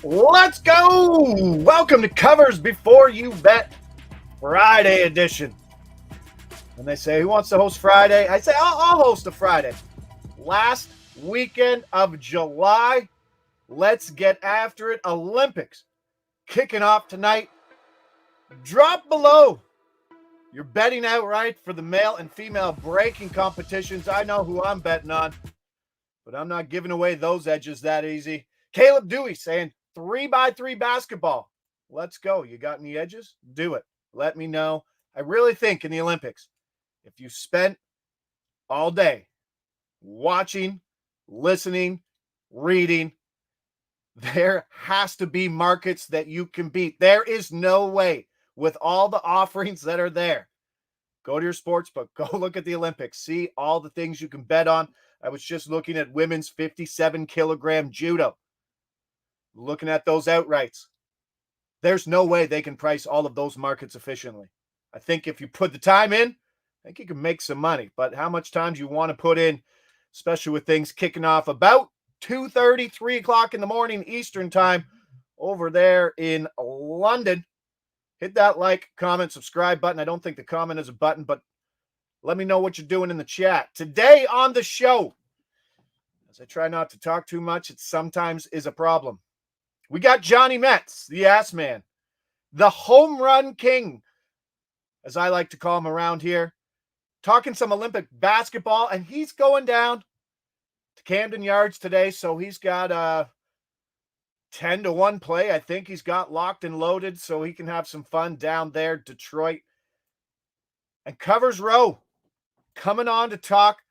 Let's go! Welcome to Covers Before You Bet Friday edition. When they say, who wants to host Friday? I say, I'll host a Friday. Last weekend of July. Let's get after it. Olympics kicking off tonight. Drop below. You're betting outright for the male and female breaking competitions. I know who I'm betting on, but I'm not giving away those edges that easy. Caleb Dewey saying 3x3 basketball. Let's go. You got any edges? Do it. Let me know. I really think in the Olympics, if you spent all day watching, listening, reading, there has to be markets that you can beat. There is no way with all the offerings that are there. Go to your sports book. Go look at the Olympics. See all the things you can bet on. I was just looking at women's 57-kilogram judo. Looking at those outrights. There's no way they can price all of those markets efficiently. I think if you put the time in, I think you can make some money. But how much time do you want to put in, especially with things kicking off about 2:30, 3 o'clock in the morning Eastern time over there in London? Hit that like, comment, subscribe button. I don't think the comment is a button, but let me know what you're doing in the chat. Today on the show, as I try not to talk too much, it sometimes is a problem. We got Johnny Metz, the ass man, the home run king, as I like to call him around here, talking some Olympic basketball, and he's going down to Camden Yards today, so he's got a 10-1 play. I think he's got locked and loaded, so he can have some fun down there, Detroit. And Covers Row coming on to talk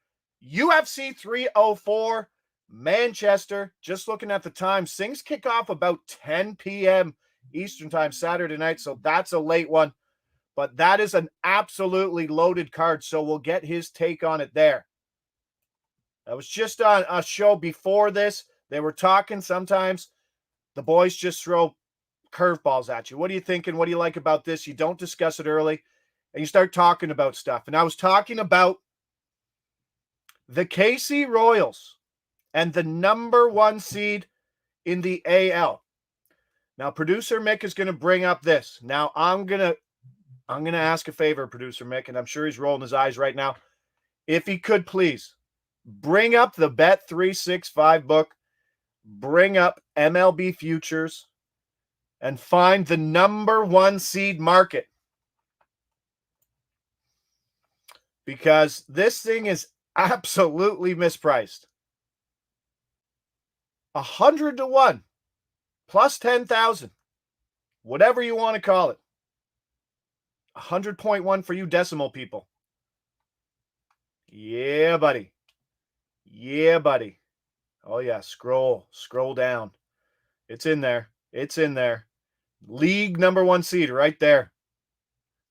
UFC 304. Manchester, just looking at the time, things kick off about 10 p.m. Eastern time Saturday night, so that's a late one. But that is an absolutely loaded card, so we'll get his take on it there. I was just on a show before this. They were talking sometimes the boys just throw curveballs at you. What are you thinking? What do you like about this? You don't discuss it early, and you start talking about stuff. And I was talking about the KC Royals and the number 1 seed in the AL. Now, producer Mick is going to bring up this. Now, I'm going to ask a favor, producer Mick, and I'm sure he's rolling his eyes right now. If he could please bring up the Bet365 book, bring up MLB futures, and find the number 1 seed market. Because this thing is absolutely mispriced. 100-1 plus 10,000, whatever you want to call it. 100.1 for you decimal people. Yeah, buddy. Yeah, buddy. Oh, yeah. Scroll down. It's in there. It's in there. League number 1 seed right there.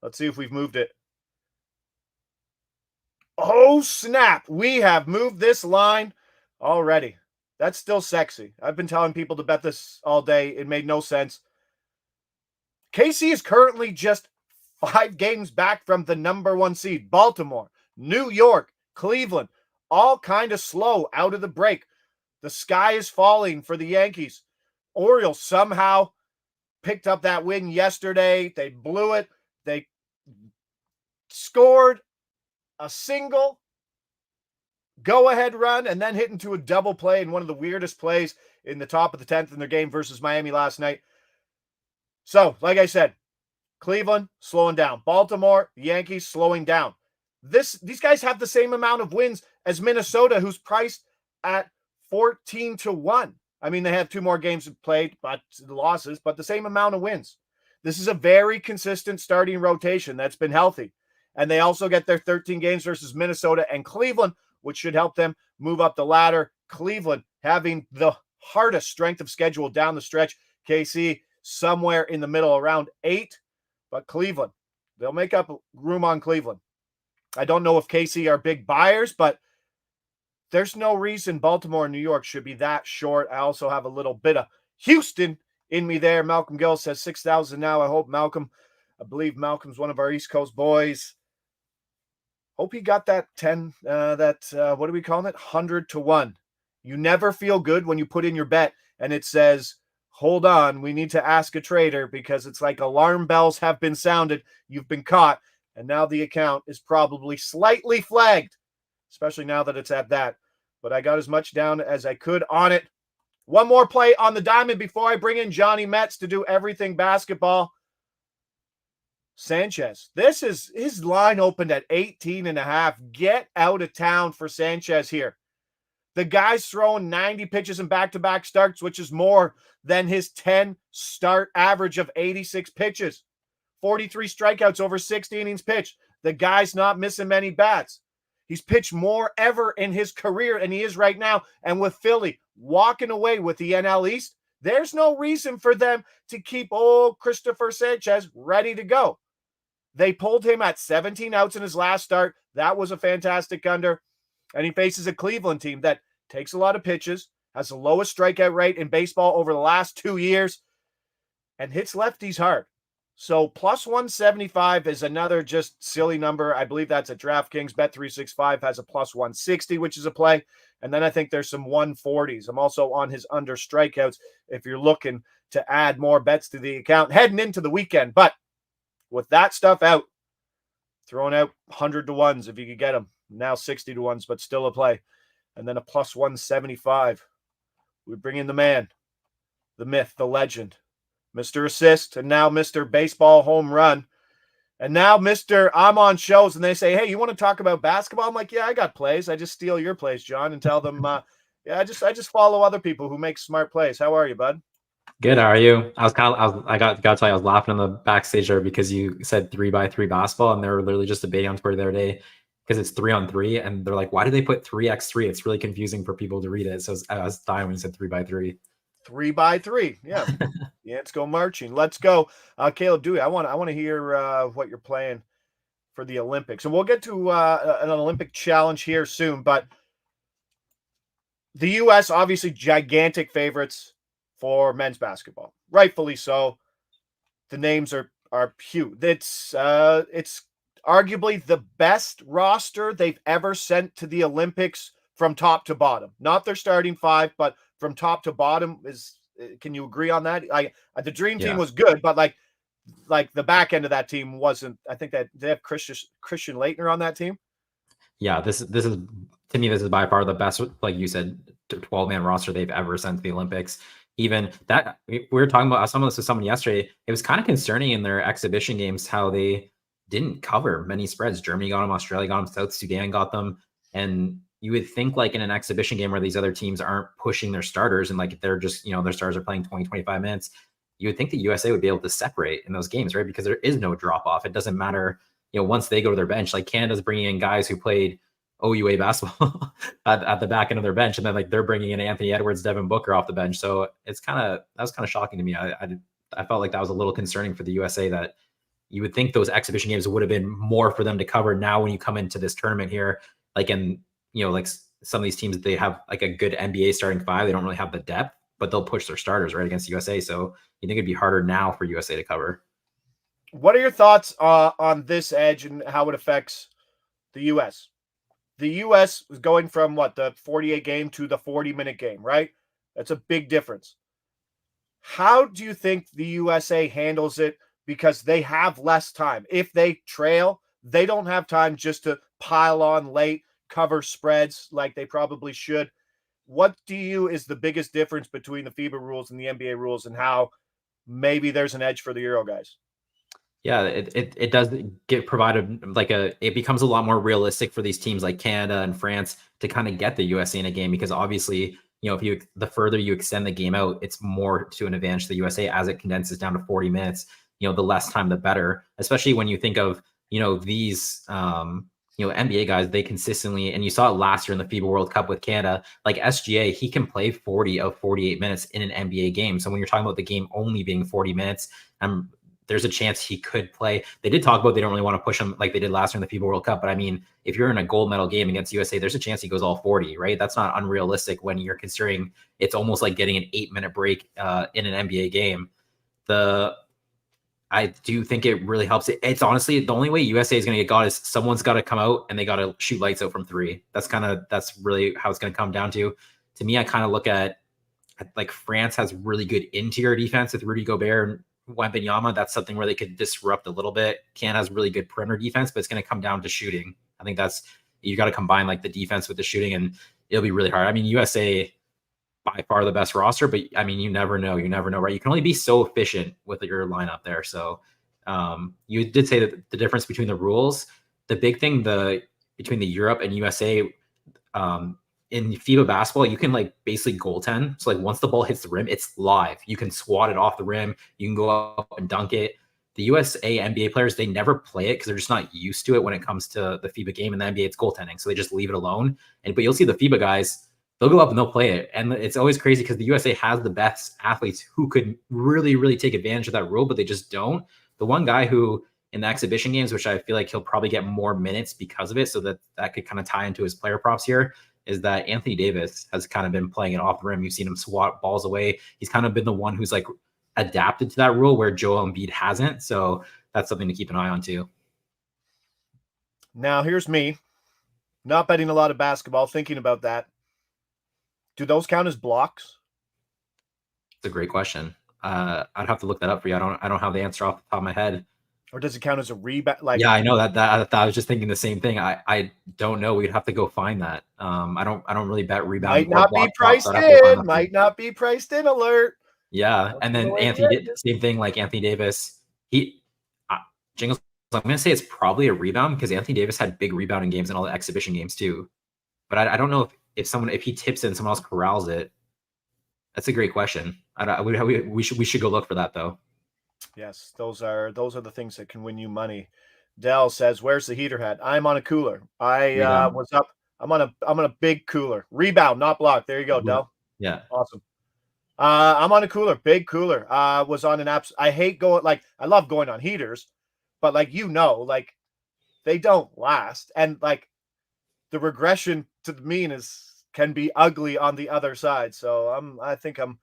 Let's see if we've moved it. Oh, snap. We have moved this line already. That's still sexy. I've been telling people to bet this all day. It made no sense. KC is currently just 5 games back from the number 1 seed. Baltimore, New York, Cleveland, all kind of slow out of the break. The sky is falling for the Yankees. Orioles somehow picked up that win yesterday. They blew it. They scored a single go-ahead run and then hit into a double play in one of the weirdest plays in the top of the 10th in their game versus Miami last night. So, like I said, Cleveland slowing down. Baltimore, the Yankees slowing down. These guys have the same amount of wins as Minnesota, who's priced at 14-1. I mean, they have 2 more games played, but losses, but the same amount of wins. This is a very consistent starting rotation that's been healthy. And they also get their 13 games versus Minnesota and Cleveland, which should help them move up the ladder. Cleveland having the hardest strength of schedule down the stretch. KC somewhere in the middle, around 8. But Cleveland, they'll make up room on Cleveland. I don't know if KC are big buyers, but there's no reason Baltimore and New York should be that short. I also have a little bit of Houston in me there. Malcolm Gill says 6,000 now. I believe Malcolm's one of our East Coast boys. Hope he got that 10, what do we call it? 100-1. You never feel good when you put in your bet and it says hold on, we need to ask a trader because it's like alarm bells have been sounded. You've been caught, and now the account is probably slightly flagged, especially now that it's at that. But I got as much down as I could on it. One more play on the diamond before I bring in Johnny Metz to do everything basketball. Sanchez. This is his line opened at 18.5. Get out of town for Sanchez here. The guy's throwing 90 pitches in back-to-back starts, which is more than his 10 start average of 86 pitches. 43 strikeouts over 60 innings pitched. The guy's not missing many bats. He's pitched more ever in his career, and he is right now. And with Philly walking away with the NL East, there's no reason for them to keep old Christopher Sanchez ready to go. They pulled him at 17 outs in his last start. That was a fantastic under. And he faces a Cleveland team that takes a lot of pitches, has the lowest strikeout rate in baseball over the last 2 years, and hits lefties hard. So plus 175 is another just silly number. I believe that's at DraftKings. Bet365 has a plus 160, which is a play. And then I think there's some 140s. I'm also on his under strikeouts if you're looking to add more bets to the account heading into the weekend. But with that stuff out, throwing out 100 to 1s if you could get them. Now 60 to 1s, but still a play. And then a plus 175. We bring in the man, the myth, the legend, Mr. Assist, and now Mr. Baseball Home Run. And now Mr. I'm on shows, and they say, hey, you want to talk about basketball? I'm like, yeah, I got plays. I just steal your plays, John, and tell them, yeah, I just follow other people who make smart plays. How are you, bud? Good. How are you? I got to tell you, I was laughing on the backstage there because you said 3x3 basketball, and they were literally just debating on Twitter the other day because it's 3-on-3, and they're like, why do they put 3x3? It's really confusing for people to read it. So I was dying when you said 3x3. 3x3. Yeah. Yeah, let's go marching. Let's go. Caleb Dewey, I want to hear what you're playing for the Olympics. And we'll get to an Olympic challenge here soon, but the U.S. obviously gigantic favorites for men's basketball. Rightfully so. The names are huge. It's arguably the best roster they've ever sent to the Olympics from top to bottom. Not their starting five, but from top to bottom is. Can you agree on that? The dream team was good, but like the back end of that team wasn't. I think that they have Christian Laettner on that team. Yeah, this is to me, this is by far the best, like you said, 12-man roster they've ever sent to the Olympics. Even that, we were talking about some of this with someone yesterday. It was kind of concerning in their exhibition games how they didn't cover many spreads. Germany got them, Australia got them, South Sudan got them, and you would think like in an exhibition game where these other teams aren't pushing their starters and like they're just, their stars are playing 20, 25 minutes, you would think the USA would be able to separate in those games, right? Because there is no drop off. It doesn't matter, once they go to their bench, like Canada's bringing in guys who played OUA basketball at the back end of their bench. And then like they're bringing in Anthony Edwards, Devin Booker off the bench. So that was kind of shocking to me. I felt like that was a little concerning for the USA, that you would think those exhibition games would have been more for them to cover. Now, when you come into this tournament here, like like some of these teams, they have like a good NBA starting five. They don't really have the depth, but they'll push their starters right against the USA. So you think it'd be harder now for USA to cover? What are your thoughts on this edge and how it affects the US? The US is going from the 48 game to the 40-minute game, right? That's a big difference. How do you think the USA handles it? Because they have less time. If they trail, they don't have time just to pile on late, cover spreads like they probably should. What is the biggest difference between the FIBA rules and the NBA rules, and how maybe there's an edge for the Euro guys? Yeah, it does get provided it becomes a lot more realistic for these teams like Canada and France to kind of get the USA in a game, because obviously, if the further you extend the game out, it's more to an advantage to the USA as it condenses down to 40 minutes. The less time, the better, especially when you think of, these, NBA guys, they consistently, and you saw it last year in the FIBA World Cup with Canada, like SGA, he can play 40 of 48 minutes in an NBA game. So when you're talking about the game only being 40 minutes, there's a chance he could play. They did talk about they don't really want to push him like they did last year in the FIBA World Cup. But I mean, if you're in a gold medal game against USA, there's a chance he goes all 40, right? That's not unrealistic when you're considering it's almost like getting an 8-minute break in an NBA game. I do think it really helps. It's honestly the only way USA is going to get got is someone's got to come out and they got to shoot lights out from three. That's really how it's going to come down to. To me, I kind of look at like France has really good interior defense with Rudy Gobert and Wembanyama. That's something where they could disrupt a little bit. Canada has really good perimeter defense, but it's going to come down to shooting. I think that's you got to combine like the defense with the shooting, and it'll be really hard. I mean, USA by far the best roster, but I mean, you never know. You never know, right? You can only be so efficient with your lineup there. So you did say that the difference between the rules, the big thing, between the Europe and USA, in FIBA basketball, you can like basically goaltend. So like once the ball hits the rim, it's live. You can swat it off the rim. You can go up and dunk it. The USA NBA players, they never play it because they're just not used to it when it comes to the FIBA game. And the NBA, it's goaltending, so they just leave it alone. But you'll see the FIBA guys, they'll go up and they'll play it. And it's always crazy because the USA has the best athletes who could really, really take advantage of that rule, but they just don't. The one guy who in the exhibition games, which I feel like he'll probably get more minutes because of it, so that could kind of tie into his player props here, is that Anthony Davis has kind of been playing it off the rim. You've seen him swat balls away. He's kind of been the one who's like adapted to that rule where Joel Embiid hasn't. So that's something to keep an eye on too. Now, here's me, not betting a lot of basketball, thinking about that. Do those count as blocks? It's a great question. I'd have to look that up for you. I don't have the answer off the top of my head. Or does it count as a rebound? Like, yeah, I know that I was just thinking the same thing. I don't know. We'd have to go find that. I don't really bet rebound. Might not be priced in. Might not be priced in. Alert. Yeah, and then same thing. Like Anthony Davis, Jingles. I'm going to say it's probably a rebound because Anthony Davis had big rebounding games in all the exhibition games too. But I don't know if he tips in, someone else corrals it. That's a great question. We should go look for that though. Yes, those are the things that can win you money. Dell says, "Where's the heater hat?" I'm on a cooler. I was up. I'm on a big cooler. Rebound, not block. There you go, Dell. Yeah, awesome. I'm on a cooler, big cooler. Was on an apps. I hate going I love going on heaters, but like they don't last, and like the regression to the mean can be ugly on the other side. So I think I'm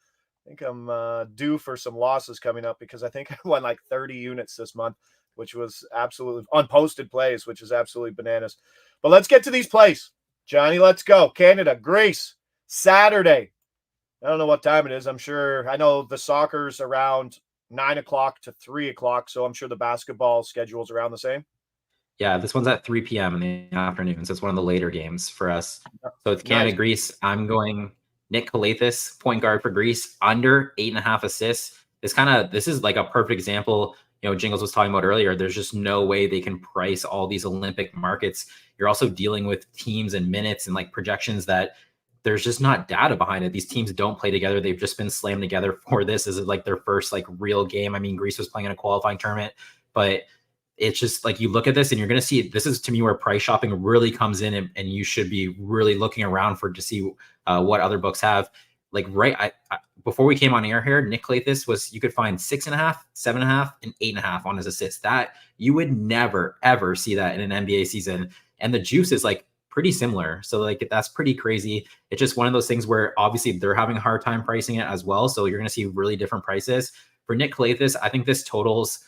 due for some losses coming up because I think I won like 30 units this month, which was absolutely unposted plays, which is absolutely bananas. But let's get to these plays. Johnny, let's go. Canada, Greece, Saturday. I don't know what time it is. I know the soccer's around 9 o'clock to 3 o'clock, so I'm sure the basketball schedule's around the same. Yeah, this one's at 3 p.m. in the afternoon, so it's one of the later games for us. So it's Canada, Greece. I'm going Nick Kalathis, point guard for Greece, under 8.5 assists. This is like a perfect example. Jingles was talking about earlier. There's just no way they can price all these Olympic markets. You're also dealing with teams and minutes and like projections that there's just not data behind it. These teams don't play together. They've just been slammed together for this. This is like their first like real game. I mean, Greece was playing in a qualifying tournament, but it's just like you look at this and you're going to see this is to me where price shopping really comes in, and you should be really looking around to see what other books have. Like before we came on air here, Nick Kalathis you could find 6.5, 7.5, and 8.5 on his assists. That you would never ever see that in an NBA season, and the juice is like pretty similar. So like that's pretty crazy. It's just one of those things where obviously they're having a hard time pricing it as well. So you're going to see really different prices for Nick Kalathis. I think this totals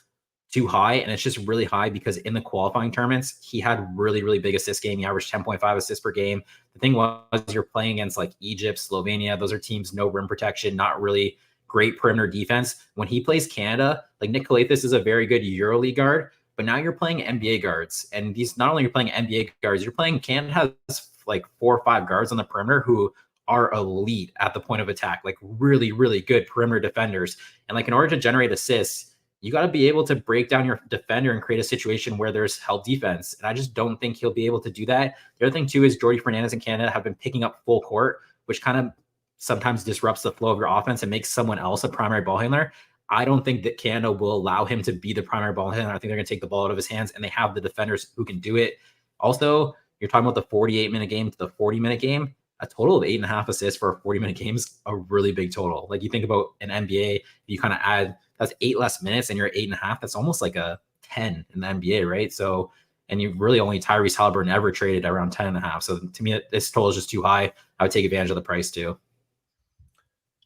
too high, and it's just really high because in the qualifying tournaments he had really, really big assist game. He averaged 10.5 assists per game. The thing was you're playing against like Egypt, Slovenia. Those are teams, no rim protection, not really great perimeter defense. When he plays Canada, like Nick Kalathis is a very good EuroLeague guard, but now you're playing NBA guards, and these not only you're playing NBA guards, you're playing Canada has like 4 or 5 guards on the perimeter who are elite at the point of attack, like really, really good perimeter defenders. And like in order to generate assists, you got to be able to break down your defender and create a situation where there's help defense. And I just don't think he'll be able to do that. The other thing too is Jordi Fernandez and Canada have been picking up full court, which kind of sometimes disrupts the flow of your offense and makes someone else a primary ball handler. I don't think that Canada will allow him to be the primary ball handler. I think they're going to take the ball out of his hands, and they have the defenders who can do it. Also, you're talking about the 48-minute game to the 40-minute game. A total of 8.5 assists for a 40-minute game is a really big total. Like you think about an NBA, you kind of add that's 8 less minutes and you're at 8.5. That's almost like a 10 in the NBA, right? So, and you really only Tyrese Halliburton ever traded around 10.5. So to me, this total is just too high. I would take advantage of the price too.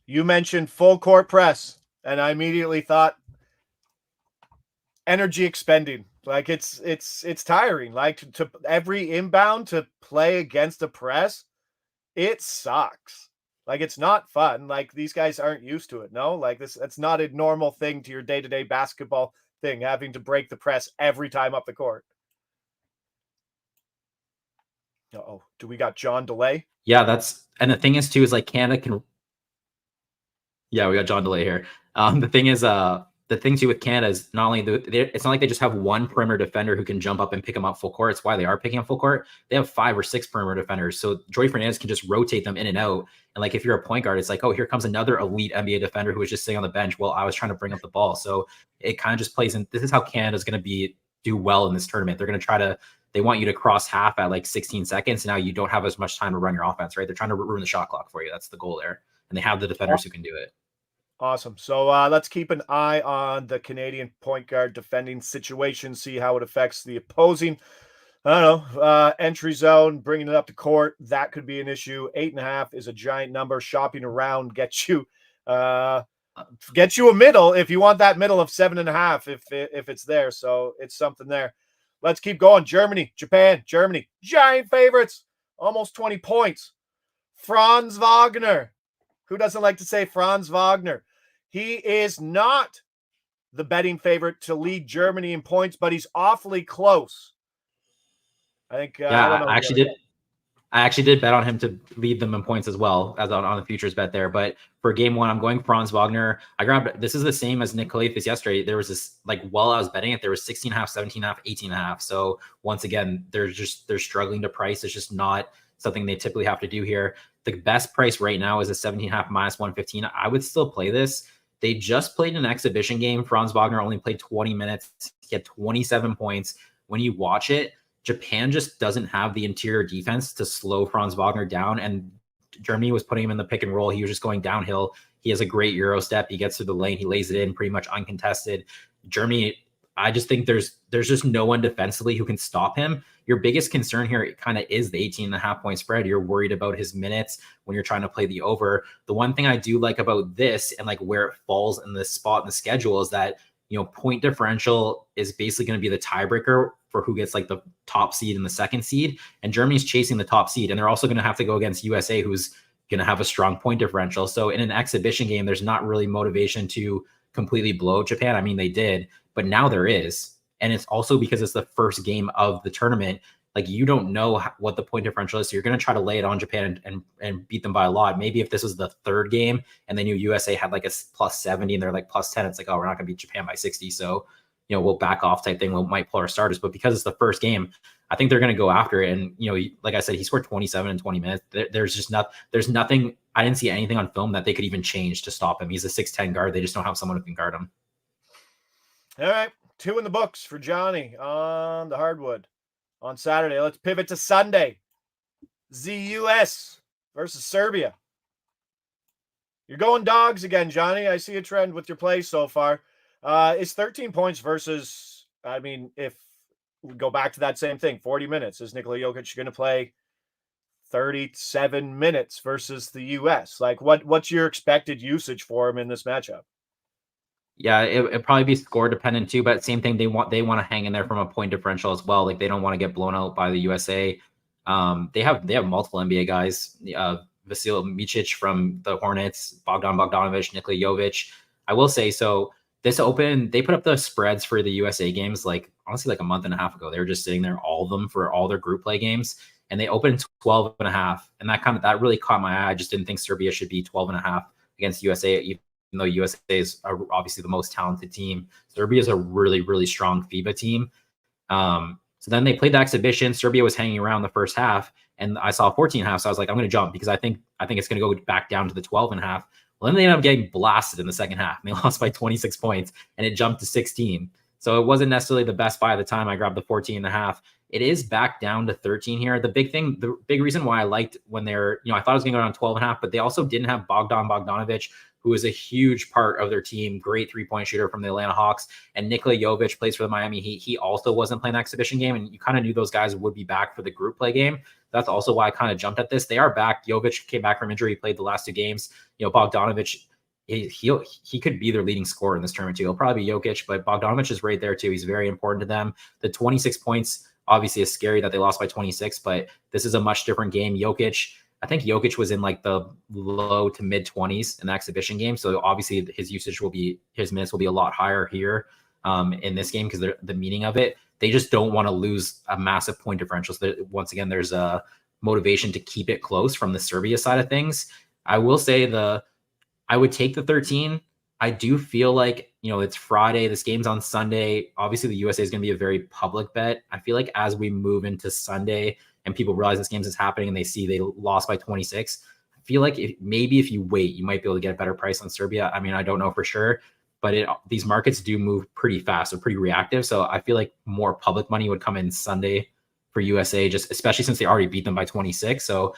You mentioned full court press, and I immediately thought energy expending. Like it's tiring. Like to every inbound to play against a press, it sucks. Like, it's not fun. Like, these guys aren't used to it. No, like that's not a normal thing to your day-to-day basketball thing, having to break the press every time up the court. Uh-oh. Do we got John delay? Yeah, and the thing is too is like Canada can. Yeah, we got John Delay here. The thing is, the thing too with Canada is not only it's not like they just have one perimeter defender who can jump up and pick them up full court. It's why they are picking up full court. They have 5 or 6 perimeter defenders, so Joey Fernandez can just rotate them in and out. And like if you're a point guard, it's like, oh, here comes another elite NBA defender who was just sitting on the bench while I was trying to bring up the ball. So it kind of just plays in. This is how Canada's going to do well in this tournament. They're going to try to. They want you to cross half at like 16 seconds. Now you don't have as much time to run your offense, right? They're trying to ruin the shot clock for you. That's the goal there, and they have the defenders who can do it. Awesome. So let's keep an eye on the Canadian point guard defending situation, see how it affects the opposing, I don't know, entry zone, bringing it up to court. That could be an issue. 8.5 is a giant number. Shopping around gets you a middle if you want that middle of 7.5 if it's there. So it's something there. Let's keep going. Germany, Japan, Germany, giant favorites, almost 20 points. Franz Wagner. Who doesn't like to say Franz Wagner? He is not the betting favorite to lead Germany in points, but he's awfully close. I think. I actually did bet on him to lead them in points as well as on the futures bet there. But for game 1, I'm going Franz Wagner. I grabbed, this is the same as Nick Kalifax yesterday. There was this, like, while I was betting it, there was 16.5, 17.5, 18.5. So once again, they're struggling to price. It's just not something they typically have to do here. The best price right now is a 17.5 minus 115. I would still play this. They just played an exhibition game. Franz Wagner only played 20 minutes. He had 27 points. When you watch it, Japan just doesn't have the interior defense to slow Franz Wagner down. And Germany was putting him in the pick and roll. He was just going downhill. He has a great Euro step. He gets through the lane. He lays it in pretty much uncontested. Germany, I just think there's just no one defensively who can stop him. Your biggest concern here kind of is the 18.5 point spread. You're worried about his minutes when you're trying to play the over. The one thing I do like about this and like where it falls in this spot in the schedule is that, you know, point differential is basically going to be the tiebreaker for who gets like the top seed and the second seed. And Germany's chasing the top seed. And they're also going to have to go against USA, who's going to have a strong point differential. So in an exhibition game, there's not really motivation to completely blow Japan. I mean, they did, but now there is. And it's also because it's the first game of the tournament. Like, you don't know what the point differential is. So you're going to try to lay it on Japan and beat them by a lot. Maybe if this was the third game and they knew USA had like a plus 70 and they're like plus 10, it's like, oh, we're not going to beat Japan by 60. So, you know, we'll back off type thing. We might pull our starters. But because it's the first game, I think they're going to go after it. And, you know, like I said, he scored 27 in 20 minutes. There's nothing. I didn't see anything on film that they could even change to stop him. He's a 6'10" guard. They just don't have someone who can guard him. All right. 2 in the books for Johnny on the hardwood on Saturday. Let's pivot to Sunday. The US versus Serbia. You're going dogs again, Johnny. I see a trend with your play so far. It's 13 points versus, I mean, if we go back to that same thing, 40 minutes. Is Nikola Jokic going to play 37 minutes versus the US? Like, what's your expected usage for him in this matchup? Yeah, it'd probably be score dependent too, but same thing. They want to hang in there from a point differential as well. Like, they don't want to get blown out by the USA. They have multiple NBA guys. Vasil Micic from the Hornets, Bogdan Bogdanovic, Nikola Jovic. I will say, so this open, they put up the spreads for the USA games like honestly like a month and a half ago. They were just sitting there, all of them, for all their group play games, and they opened 12.5, and that really caught my eye. I just didn't think Serbia should be 12.5 against USA, even though USA is obviously the most talented team. Serbia is a really, really strong FIBA team. So then they played the exhibition. Serbia was hanging around the first half, and I saw 14.5. So I was like, I'm going to jump because I think it's going to go back down to the 12.5. Well, then they ended up getting blasted in the second half. They lost by 26 points, and it jumped to 16. So it wasn't necessarily the best buy at the time. I grabbed the 14.5. It is back down to 13 here. The big reason why I liked when they're, I thought it was going to go down 12.5, but they also didn't have Bogdan Bogdanovic, who is a huge part of their team, great three-point shooter from the Atlanta Hawks, and Nikola Jovic plays for the Miami Heat. He also wasn't playing the exhibition game, and you kind of knew those guys would be back for the group play game. That's also why I kind of jumped at this. They are back. Jovic came back from injury. He played the last 2 games. Bogdanovic, he could be their leading scorer in this tournament too. He'll probably be Jokic, but Bogdanovic is right there too. He's very important to them. The 26 points obviously is scary that they lost by 26, but this is a much different game. Jokic, I think Jokic was in like the low to mid 20s in the exhibition game. So obviously his minutes will be a lot higher here in this game because the meaning of it. They just don't want to lose a massive point differential. So once again, there's a motivation to keep it close from the Serbia side of things. I will say I would take the 13. I do feel like, it's Friday. This game's on Sunday. Obviously, the USA is going to be a very public bet. I feel like as we move into Sunday and people realize this game is happening and they see they lost by 26, I feel like maybe if you wait, you might be able to get a better price on Serbia. I mean, I don't know for sure, but these markets do move pretty fast. They're pretty reactive. So I feel like more public money would come in Sunday for USA, just especially since they already beat them by 26. So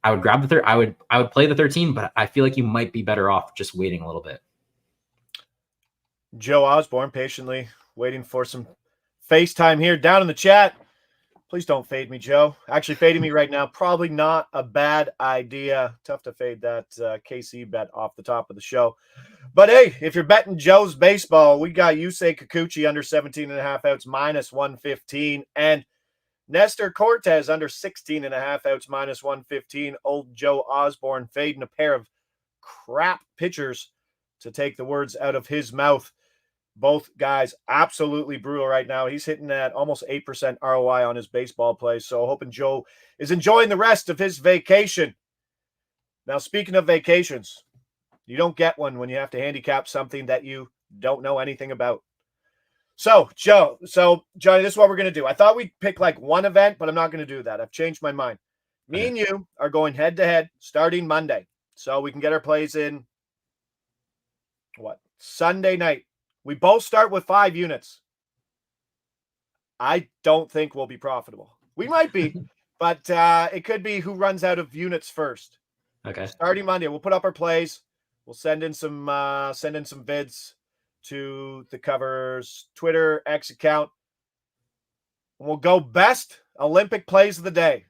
I would grab the I would play the 13, but I feel like you might be better off just waiting a little bit. Joe Osborne patiently waiting for some FaceTime here down in the chat. Please don't fade me, Joe. Actually, fading me right now, probably not a bad idea. Tough to fade that KC bet off the top of the show. But hey, if you're betting Joe's baseball, we got Yusei Kikuchi under 17.5 outs minus 115 and Nestor Cortez under 16.5 outs minus 115. Old Joe Osborne fading a pair of crap pitchers, to take the words out of his mouth. Both guys absolutely brutal right now. He's hitting at almost 8% ROI on his baseball plays. So hoping Joe is enjoying the rest of his vacation. Now, speaking of vacations, you don't get one when you have to handicap something that you don't know anything about. So, Johnny, this is what we're going to do. I thought we'd pick like one event, but I'm not going to do that. I've changed my mind. Me and you are going head-to-head starting Monday. So we can get our plays in, Sunday night. We both start with 5 units. I don't think we'll be profitable. We might be, but it could be who runs out of units first. Okay. Starting Monday, we'll put up our plays. We'll send in some vids to the Covers Twitter X account. And we'll go best Olympic plays of the day.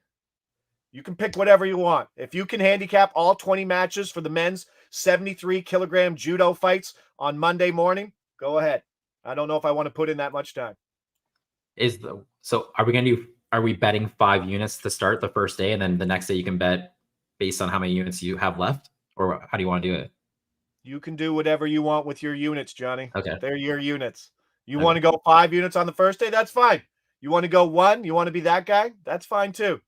You can pick whatever you want. If you can handicap all 20 matches for the men's 73-kilogram judo fights on Monday morning, go ahead. I don't know if I want to put in that much time. So are we betting 5 units to start the first day, and then the next day you can bet based on how many units you have left? Or how do you want to do it? You can do whatever you want with your units, Johnny. Okay. They're your units. You want to go 5 units on the first day? That's fine. You want to go 1? You want to be that guy? That's fine too.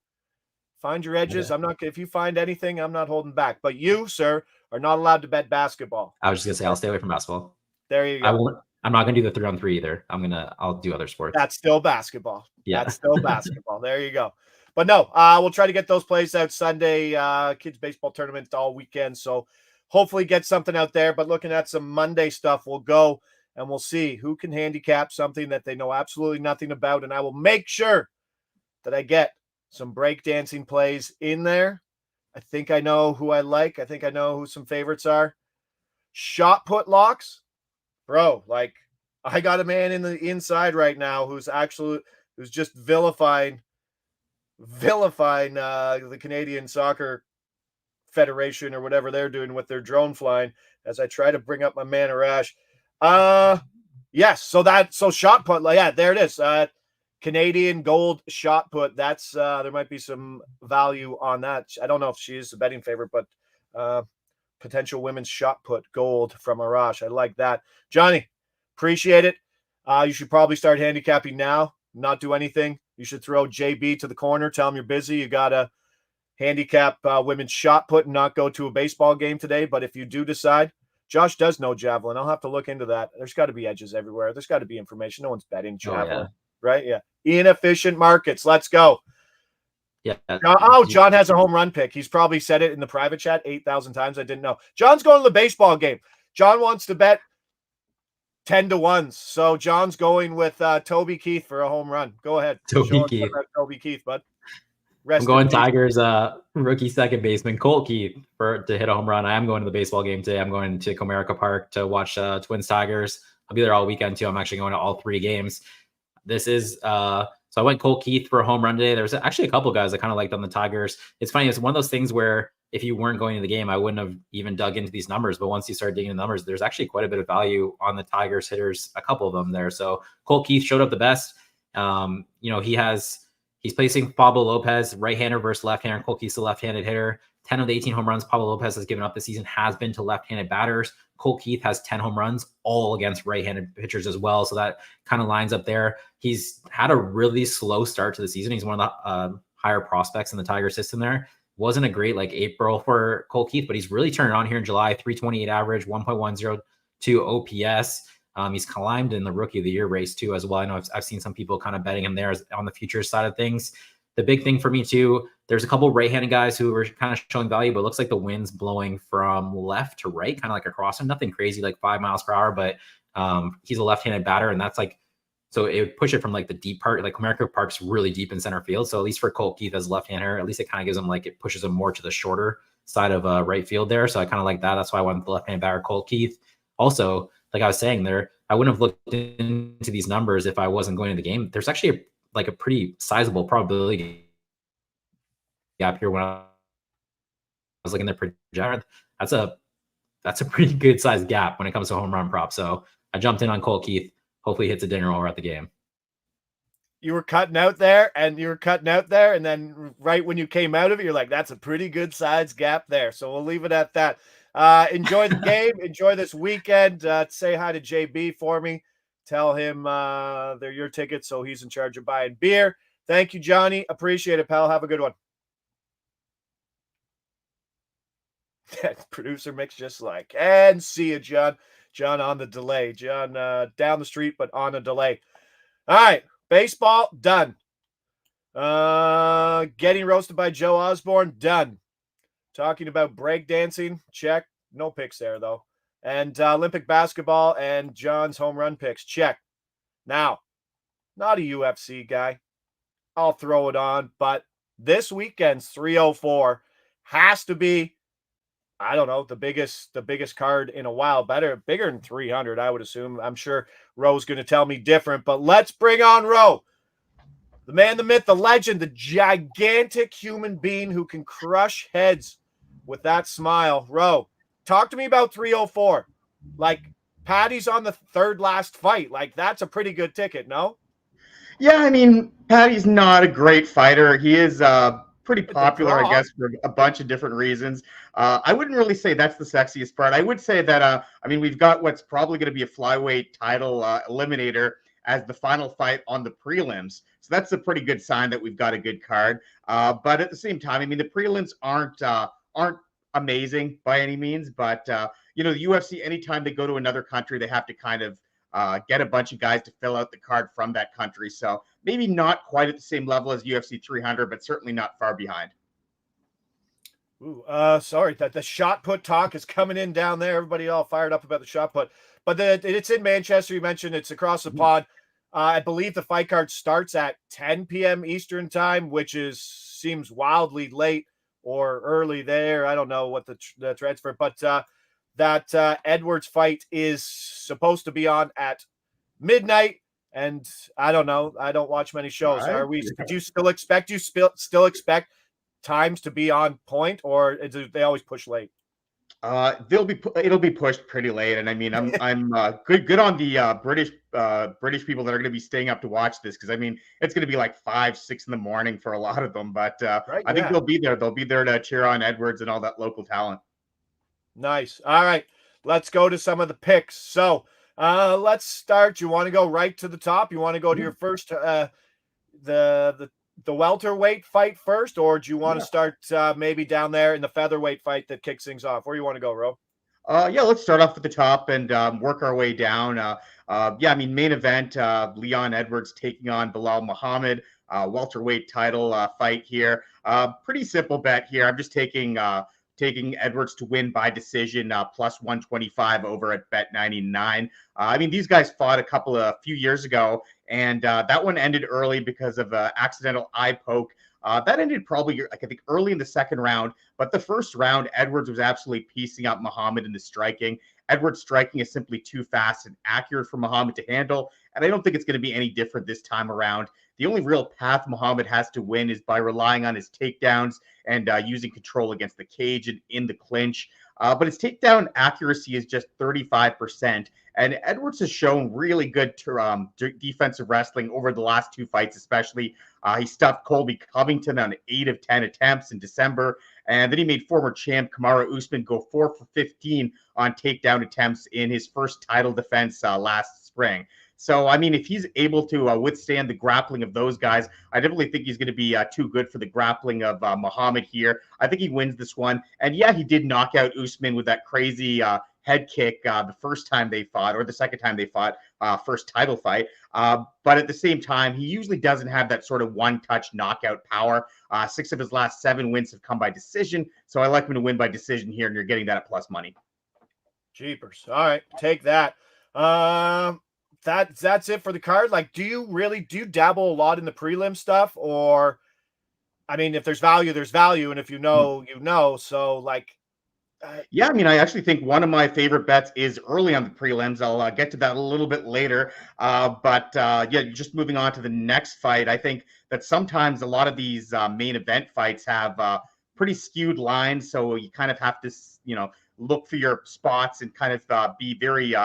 Find your edges. Okay. If you find anything, I'm not holding back. But you, sir, are not allowed to bet basketball. I was just gonna say I'll stay away from basketball. There you go. I'm not gonna do the 3-on-3 either. I'll do other sports. That's still basketball. Yeah. That's still basketball. There you go. But no, we'll try to get those plays out Sunday. Kids baseball tournament all weekend. So hopefully get something out there. But looking at some Monday stuff, we'll go and we'll see who can handicap something that they know absolutely nothing about. And I will make sure that I get some breakdancing plays in there. I think I know who I like. I think I know who some favorites are. Shot put locks. Bro, like I got a man in the inside right now who's just vilifying the Canadian Soccer Federation or whatever they're doing with their drone flying as I try to bring up my man Arash. Yes, so shot put, yeah, there it is. Canadian gold shot put. That's there might be some value on that. I don't know if she is a betting favorite, but potential women's shot put gold from Arash. I like that. Johnny, appreciate it. You should probably start handicapping now, not do anything. You should throw JB to the corner, tell him you're busy. You got to handicap women's shot put and not go to a baseball game today. But if you do decide, Josh does know javelin. I'll have to look into that. There's got to be edges everywhere. There's got to be information. No one's betting javelin, right? Yeah. Inefficient markets. Let's go. Yeah. John has a home run pick. He's probably said it in the private chat 8,000 times. I didn't know. John's going to the baseball game. John wants to bet 10-1. So John's going with Toby Keith for a home run. Go ahead. Toby Keith, bud. I'm going Tigers rookie second baseman Colt Keith to hit a home run. I am going to the baseball game today. I'm going to Comerica Park to watch Twins Tigers. I'll be there all weekend too. I'm actually going to all 3 games. This is so I went Colt Keith for a home run today. There's actually a couple guys I kind of liked on the Tigers. It's funny. It's one of those things where if you weren't going to the game, I wouldn't have even dug into these numbers. But once you start digging the numbers, there's actually quite a bit of value on the Tigers hitters, a couple of them there. So Colt Keith showed up the best. He has He's placing Pablo Lopez, right-hander versus left-hander. Cole Keith's a left-handed hitter. 10 of the 18 home runs Pablo Lopez has given up this season has been to left-handed batters. Cole Keith has 10 home runs, all against right-handed pitchers as well. So that kind of lines up there. He's had a really slow start to the season. He's one of the higher prospects in the Tiger system there. Wasn't a great like April for Cole Keith, but he's really turned on here in July. 328 average, 1.102 OPS. He's climbed in the Rookie of the Year race too as well. I know I've seen some people kind of betting him there on the futures side of things. The big thing for me too, there's a couple right-handed guys who are kind of showing value, but it looks like the wind's blowing from left to right, kind of like across him. Nothing crazy like 5 miles per hour, but he's a left-handed batter, and that's like, so it would push it from like the deep part, like America Park's really deep in center field. So at least for Cole Keith as left-hander, at least it kind of gives him like, it pushes him more to the shorter side of right field there. So I kind of like that. That's why I went with the left-handed batter, Cole Keith. Also, like I was saying there, I wouldn't have looked into these numbers if I wasn't going to the game. There's actually a pretty sizable probability gap here when I was looking at the projector. That's a pretty good sized gap when it comes to home run prop. So I jumped in on Cole Keith. Hopefully he hits a dinger while we're at the game. You were cutting out there, and and then right when you came out of it, you're like, that's a pretty good size gap there. So we'll leave it at that. Enjoy the game. Enjoy this weekend. Say hi to JB for me. Tell him they're your tickets, so he's in charge of buying beer. Thank you, Johnny. Appreciate it, pal. Have a good one. Producer Mix just like, and see you, John. John on the delay. John down the street, but on a delay. All right. Baseball, done. Getting roasted by Joe Osborne, done. Talking about breakdancing, check. No picks there, though. And Olympic basketball and John's home run picks, check. Now, not a UFC guy. I'll throw it on, but this weekend's 304 has to be, I don't know, the biggest card in a while. Bigger than 300, I would assume. I'm sure Roe's going to tell me different, but let's bring on Roe. The man, the myth, the legend, the gigantic human being who can crush heads with that smile. Roe, talk to me about 304. Like, Patty's on the third last fight. Like, that's a pretty good ticket, no? Yeah, I mean, Patty's not a great fighter. He is pretty popular, I guess, for a bunch of different reasons. I wouldn't really say that's the sexiest part. I would say that, I mean, we've got what's probably going to be a flyweight title eliminator as the final fight on the prelims. So that's a pretty good sign that we've got a good card. But at the same time, I mean, the prelims aren't amazing by any means. But, you know, the UFC, anytime they go to another country, they have to kind of get a bunch of guys to fill out the card from that country. So maybe not quite at the same level as UFC 300, but certainly not far behind. Ooh, sorry that the shot put talk is coming in down there. Everybody all fired up about the shot put, but it's in Manchester. You mentioned it's across the pond. I believe the fight card starts at 10 p.m. Eastern time, which seems wildly late or early there. I don't know what the transfer, but that Edwards fight is supposed to be on at midnight. And I don't know. I don't watch many shows. Right. Do you still expect times to be on point, or do they always push late? It'll be pushed pretty late, and I mean, I'm good on the British people that are going to be staying up to watch this, because I mean, it's going to be like 5, 6 in the morning for a lot of them, but right, I think they'll be there. They'll be there to cheer on Edwards and all that local talent. Nice. All right, let's go to some of the picks. So let's start. You want to go right to the top? You want to go to your first the welterweight fight first, or do you want to start maybe down there in the featherweight fight that kicks things off? Where do you want to go, Ro? Yeah, let's start off at the top and work our way down. Yeah, I mean, main event, Leon Edwards taking on Bilal Muhammad, welterweight title fight here. Pretty simple bet here. I'm just taking Edwards to win by decision, plus 125 over at Bet99. I mean, these guys fought a few years ago, and that one ended early because of an accidental eye poke. That ended probably, I think, early in the second round. But the first round, Edwards was absolutely piecing up Muhammad in the striking. Edwards' striking is simply too fast and accurate for Muhammad to handle, and I don't think it's going to be any different this time around. The only real path Muhammad has to win is by relying on his takedowns and using control against the cage and in the clinch. but his takedown accuracy is just 35%. And Edwards has shown really good defensive wrestling over the last 2 fights, especially. He stuffed Colby Covington on 8 of 10 attempts in December. And then he made former champ Kamaru Usman go 4 for 15 on takedown attempts in his first title defense last spring. So, I mean, if he's able to withstand the grappling of those guys, I definitely think he's going to be too good for the grappling of Muhammad here. I think he wins this one. And yeah, he did knock out Usman with that crazy head kick the first time they fought, or the second time they fought, first title fight. But at the same time, he usually doesn't have that sort of one-touch knockout power. 6 of his last 7 wins have come by decision. So I like him to win by decision here, and you're getting that at plus money. Jeepers. All right, take that. That's it for the card. Like, do you dabble a lot in the prelim stuff? Or, I mean, if there's value, there's value. And if you know, you know. So, like, yeah, I mean, I actually think one of my favorite bets is early on the prelims. I'll get to that a little bit later. Yeah, just moving on to the next fight, I think that sometimes a lot of these main event fights have pretty skewed lines. So you kind of have to, look for your spots and kind of be very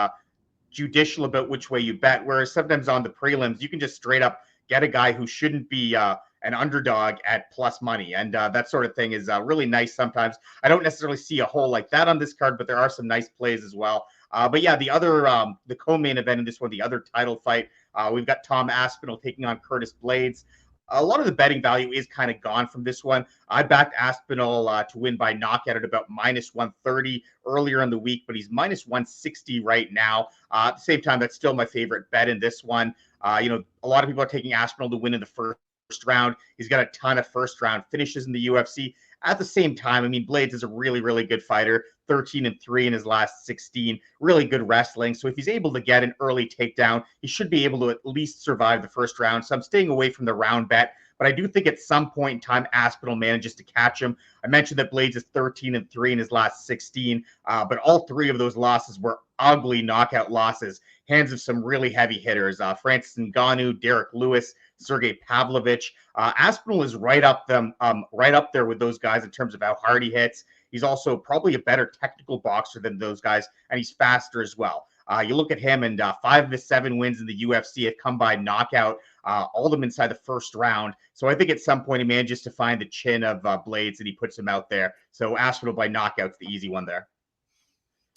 judicial about which way you bet. Whereas sometimes on the prelims, you can just straight up get a guy who shouldn't be an underdog at plus money. And that sort of thing is really nice sometimes. I don't necessarily see a hole like that on this card, but there are some nice plays as well. But yeah, the co-main event in this one, the other title fight, we've got Tom Aspinall taking on Curtis Blades. A lot of the betting value is kind of gone from this one. I backed Aspinall to win by knockout at about minus 130 earlier in the week, but he's minus 160 right now. At the same time, that's still my favorite bet in this one. A lot of people are taking Aspinall to win in the first round. He's got a ton of first round finishes in the UFC. At the same time, I mean, Blades is a really, really good fighter. 13-3 in his last 16. Really good wrestling. So if he's able to get an early takedown, he should be able to at least survive the first round. So I'm staying away from the round bet. But I do think at some point in time, Aspinall manages to catch him. I mentioned that Blades is 13-3 in his last 16, but all 3 of those losses were ugly knockout losses. Hands of some really heavy hitters. Francis Ngannou, Derek Lewis, Sergey Pavlovich. Aspinall is right up there with those guys in terms of how hard he hits. He's also probably a better technical boxer than those guys, and he's faster as well. You look at him, and 5 of his 7 wins in the UFC have come by knockout, all of them inside the first round. So I think at some point he manages to find the chin of Blades, and he puts him out there. So Aspinall by knockout's the easy one there.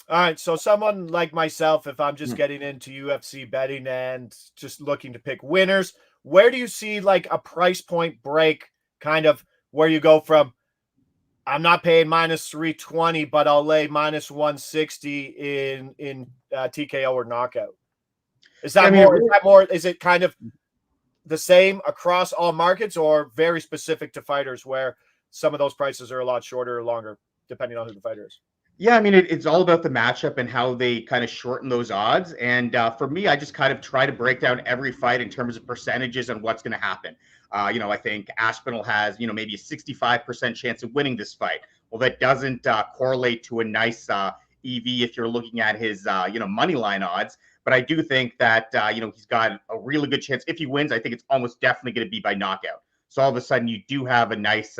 All right, so someone like myself, if I'm just getting into UFC betting and just looking to pick winners, where do you see like a price point break, kind of where you go from, I'm not paying minus 320, but I'll lay minus 160 in TKO or knockout? Is that more? Is it kind of the same across all markets, or very specific to fighters where some of those prices are a lot shorter or longer, depending on who the fighter is? Yeah, I mean, it's all about the matchup and how they kind of shorten those odds. And for me, I just kind of try to break down every fight in terms of percentages and what's going to happen. I think Aspinall has, maybe a 65% chance of winning this fight. Well, that doesn't correlate to a nice EV if you're looking at his, money line odds. But I do think that, he's got a really good chance. If he wins, I think it's almost definitely going to be by knockout. So all of a sudden, you do have a nice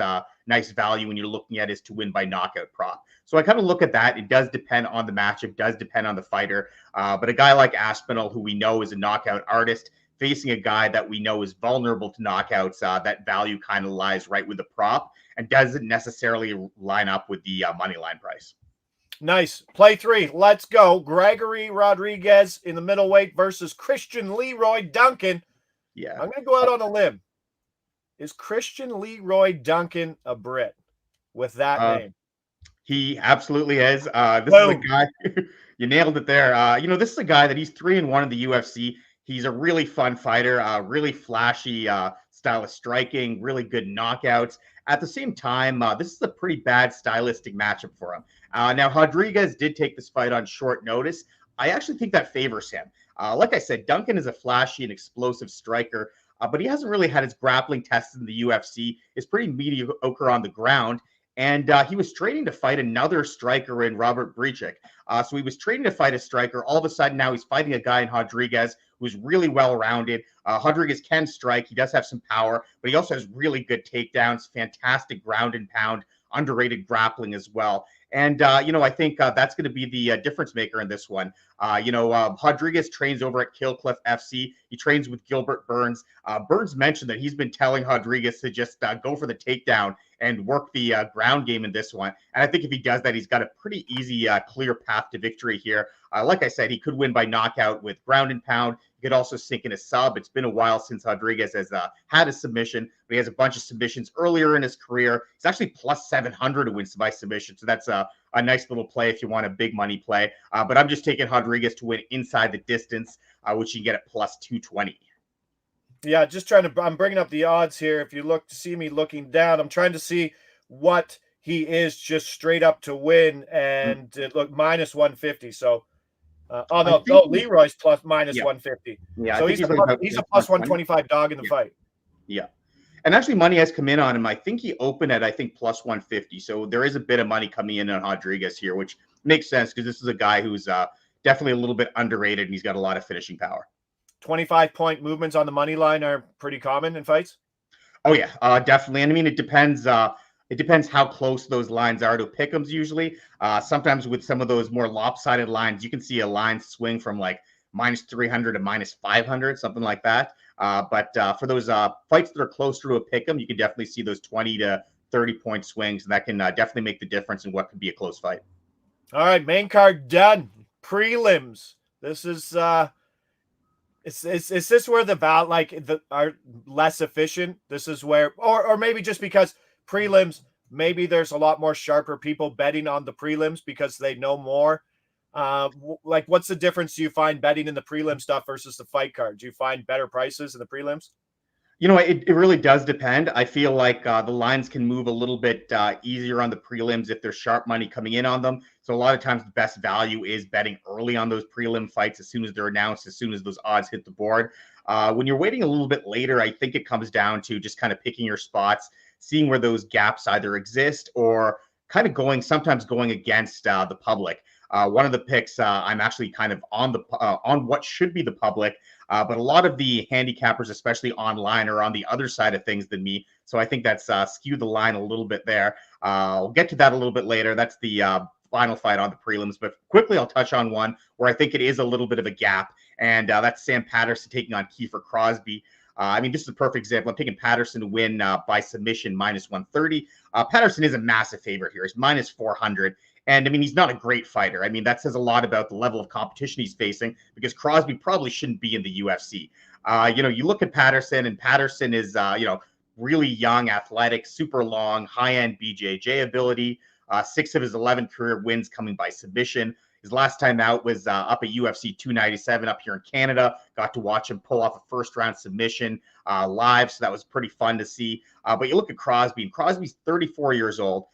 value when you're looking at is to win by knockout prop. So I kind of look at that. It does depend on the matchup, does depend on the fighter. But a guy like Aspinall, who we know is a knockout artist, facing a guy that we know is vulnerable to knockouts, that value kind of lies right with the prop and doesn't necessarily line up with the money line price. Nice. Play 3. Let's go. Gregory Rodriguez in the middleweight versus Christian Leroy Duncan. Yeah. I'm going to go out on a limb. Is Christian Leroy Duncan a Brit with that name? He absolutely is. This is a guy, you nailed it there. This is a guy that he's 3-1 in the UFC. He's a really fun fighter, really flashy style of striking, really good knockouts. At the same time, this is a pretty bad stylistic matchup for him. Now, Rodriguez did take this fight on short notice. I actually think that favors him. Like I said, Duncan is a flashy and explosive striker, but he hasn't really had his grappling tests in the UFC. He's pretty mediocre on the ground. And he was training to fight another striker in Robert Bricic. So he was training to fight a striker. All of a sudden, now he's fighting a guy in Rodriguez who's really well-rounded. Rodriguez can strike. He does have some power, but he also has really good takedowns, fantastic ground and pound, underrated grappling as well. And, I think that's going to be the difference maker in this one. Rodriguez trains over at Killcliff FC. He trains with Gilbert Burns. Burns mentioned that he's been telling Rodriguez to just go for the takedown and work the ground game in this one. And I think if he does that, he's got a pretty easy, clear path to victory here. Like I said, he could win by knockout with ground and pound. He could also sink in a sub. It's been a while since Rodriguez has had a submission, but he has a bunch of submissions earlier in his career. He's actually plus 700 to win by submission. So that's a nice little play if you want a big money play. But I'm just taking Rodriguez to win inside the distance, which you can get at plus 220. Yeah, I'm bringing up the odds here. If you see me looking down, I'm trying to see what he is just straight up to win, and it looked minus 150. So, Leroy's minus 150. Yeah, so he's a plus 125 dog in the fight. Yeah. And actually, money has come in on him. I think he opened at, plus 150. So there is a bit of money coming in on Rodriguez here, which makes sense because this is a guy who's definitely a little bit underrated, and he's got a lot of finishing power. 25-point movements on the money line are pretty common in fights. Oh yeah, definitely. And I mean, it depends. It depends how close those lines are to pick'ems. Usually, sometimes with some of those more lopsided lines, you can see a line swing from like minus 300 to minus 500, something like that. But for those fights that are closer to a pick'em, you can definitely see those 20 to 30-point swings, and that can definitely make the difference in what could be a close fight. All right, main card done. Prelims. This is. Is this where are less efficient? This is where, or maybe just because prelims, maybe there's a lot more sharper people betting on the prelims because they know more. What's the difference do you find betting in the prelim stuff versus the fight card? Do you find better prices in the prelims? It really does depend. I feel like the lines can move a little bit easier on the prelims if there's sharp money coming in on them. So a lot of times the best value is betting early on those prelim fights as soon as they're announced, as soon as those odds hit the board. When you're waiting a little bit later, I think it comes down to just kind of picking your spots, seeing where those gaps either exist or kind of sometimes going against the public. One of the picks, I'm actually kind of on what should be the public, but a lot of the handicappers, especially online, are on the other side of things than me. So I think that's skewed the line a little bit there. I'll get to that a little bit later. That's the final fight on the prelims. But quickly, I'll touch on one where I think it is a little bit of a gap, and that's Sam Patterson taking on Kiefer Crosby. This is a perfect example. I'm taking Patterson to win by submission minus 130. Patterson is a massive favorite here. He's minus 400. And he's not a great fighter. That says a lot about the level of competition he's facing because Crosby probably shouldn't be in the UFC. You look at Patterson, and Patterson is, really young, athletic, super long, high-end BJJ ability. 6 of his 11 career wins coming by submission. His last time out was up at UFC 297 up here in Canada. Got to watch him pull off a first-round submission live, so that was pretty fun to see. But you look at Crosby, and Crosby's 34 years old.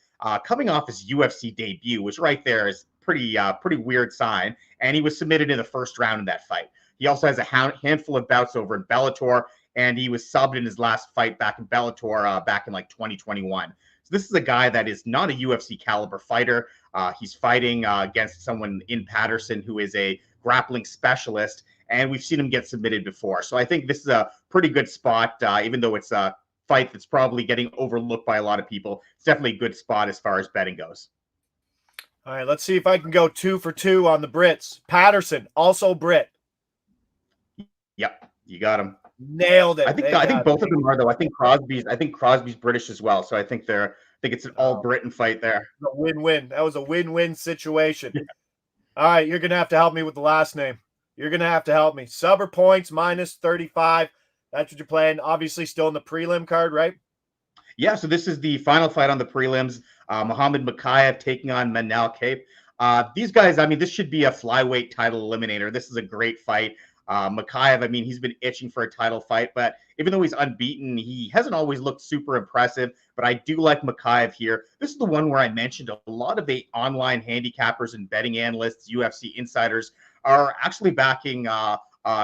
Coming off his UFC debut, which right there is pretty weird sign, and he was submitted in the first round in that fight. He also has a handful of bouts over in Bellator, and he was subbed in his last fight back in Bellator back in 2021. So this is a guy that is not a UFC caliber fighter. He's fighting against someone in Patterson who is a grappling specialist, and we've seen him get submitted before. So I think this is a pretty good spot, even though it's a fight that's probably getting overlooked by a lot of people. It's definitely a good spot as far as betting goes. All right, let's see if I can go 2 for 2 on the Brits. Patterson, also Brit. Yep, you got him. Nailed it. I think both of them are though. I think Crosby's British as well. So I think it's an all Britain fight there. A win-win. That was a win-win situation. Yeah. All right, you're gonna have to help me with the last name. You're gonna have to help me. Sub or points minus 35. That's what you're playing. Obviously, still in the prelim card, right? Yeah, so this is the final fight on the prelims. Muhammad Makayev taking on Manel Kape. These guys, this should be a flyweight title eliminator. This is a great fight. Makayev, he's been itching for a title fight, but even though he's unbeaten, he hasn't always looked super impressive. But I do like Makayev here. This is the one where I mentioned a lot of the online handicappers and betting analysts, UFC insiders, are actually backing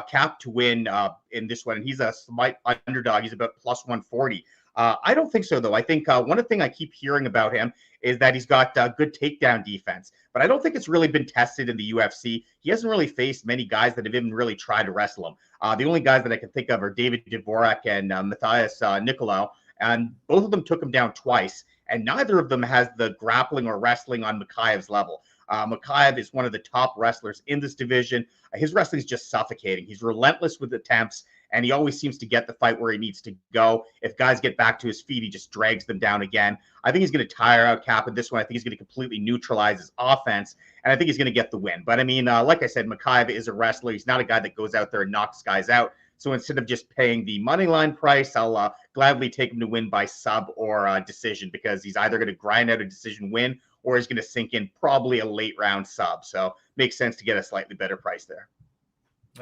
Cap to win in this one, and he's a slight underdog. He's about plus 140. I don't think so, though. I think one thing I keep hearing about him is that he's got good takedown defense, but I don't think it's really been tested in the UFC. He hasn't really faced many guys that have even really tried to wrestle him. The only guys that I can think of are David Dvorak and Matthias Nicolau, and both of them took him down twice. and neither of them has the grappling or wrestling on Makhayev's level. Makhayev is one of the top wrestlers in this division. His wrestling is just suffocating. He's relentless with attempts, and he always seems to get the fight where he needs to go. If guys get back to his feet, he just drags them down again. I think he's going to tire out Cap in this one. I think he's going to completely neutralize his offense, and I think he's going to get the win. But I mean, like I said, Makhayev is a wrestler. He's not a guy that goes out there and knocks guys out. So instead of just paying the money line price, I'll gladly take him to win by sub or decision, because he's either going to grind out a decision win or he's going to sink in probably a late round sub. So makes sense to get a slightly better price there.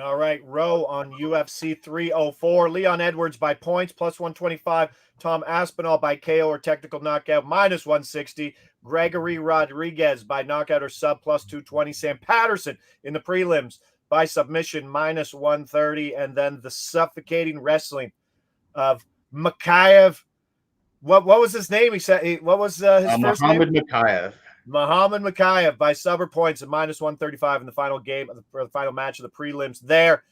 All right, Rowe on UFC 304. Leon Edwards by points, plus 125. Tom Aspinall by KO or technical knockout, minus 160. Gregory Rodriguez by knockout or sub, plus 220. Sam Patterson in the prelims by submission, minus 130. And then the suffocating wrestling of Makhayev. What was his name? He said, what was his first Muhammad name? Muhammad Makhayev by sub or points at minus 135 in the final game, for the final match of the prelims there.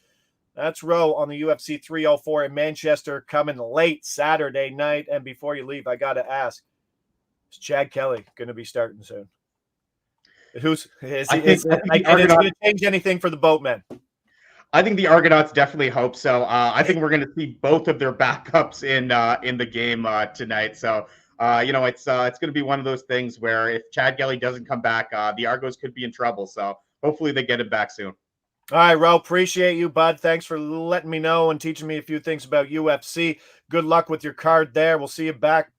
That's Rowe on the UFC 304 in Manchester, coming late Saturday night. And before you leave, I got to ask, is Chad Kelly going to be starting soon? Is it going to change anything for the Boatmen? I think the Argonauts definitely hope so. I think we're going to see both of their backups in the game tonight. So, it's going to be one of those things where if Chad Kelly doesn't come back, the Argos could be in trouble. So hopefully they get him back soon. All right, Ro, appreciate you, bud. Thanks for letting me know and teaching me a few things about UFC. Good luck with your card there. We'll see you back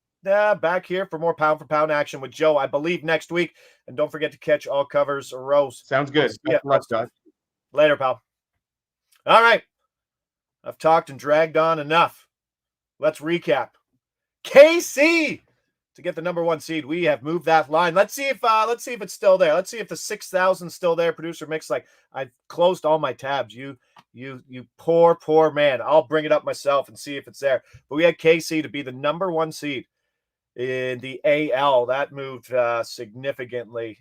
here for more pound-for-pound action with Joe, I believe, next week. And don't forget to catch all covers, Ro. Sounds good. Later, pal. All right. I've talked and dragged on enough. Let's recap. KC to get the number 1 seed. We have moved that line. Let's see if it's still there. Let's see if the 6,000 is still there. Producer Mix, like, I've closed all my tabs. You poor man. I'll bring it up myself and see if it's there. But we had KC to be the number 1 seed in the AL. That moved significantly.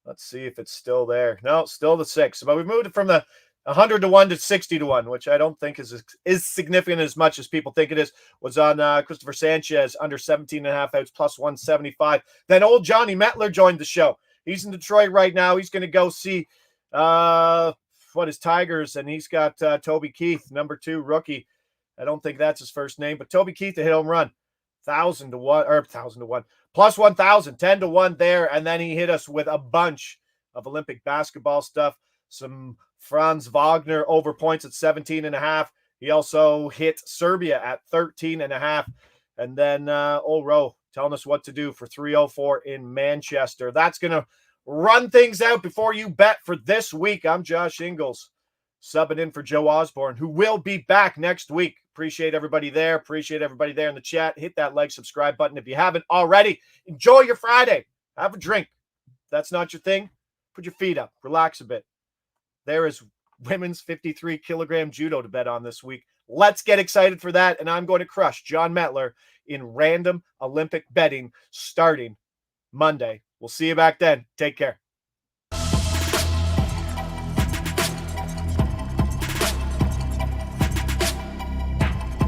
Let's see if it's still there. No, still the 6. But we moved it from the 100 to 1 to 60 to 1, which I don't think is significant as much as people think it is. Was on Christopher Sanchez under 17.5 outs, plus 175. Then old Johnny Metler joined the show. He's in Detroit right now. He's going to go see his Tigers, and he's got Toby Keith, number 2 rookie. I don't think that's his first name, but Toby Keith to hit home run. 1,000 to 1, plus 1,000, 10 to 1 there. And then he hit us with a bunch of Olympic basketball stuff. Some Franz Wagner over points at 17.5. He also hit Serbia at 13.5. And then old Rowe telling us what to do for 304 in Manchester. That's going to run things out before you bet for this week. I'm Josh Ingles, subbing in for Joe Osborne, who will be back next week. Appreciate everybody there. Appreciate everybody there in the chat. Hit that like, subscribe button if you haven't already. Enjoy your Friday. Have a drink. If that's not your thing, put your feet up. Relax a bit. There is women's 53-kilogram judo to bet on this week. Let's get excited for that, and I'm going to crush John Metler in random Olympic betting starting Monday. We'll see you back then. Take care.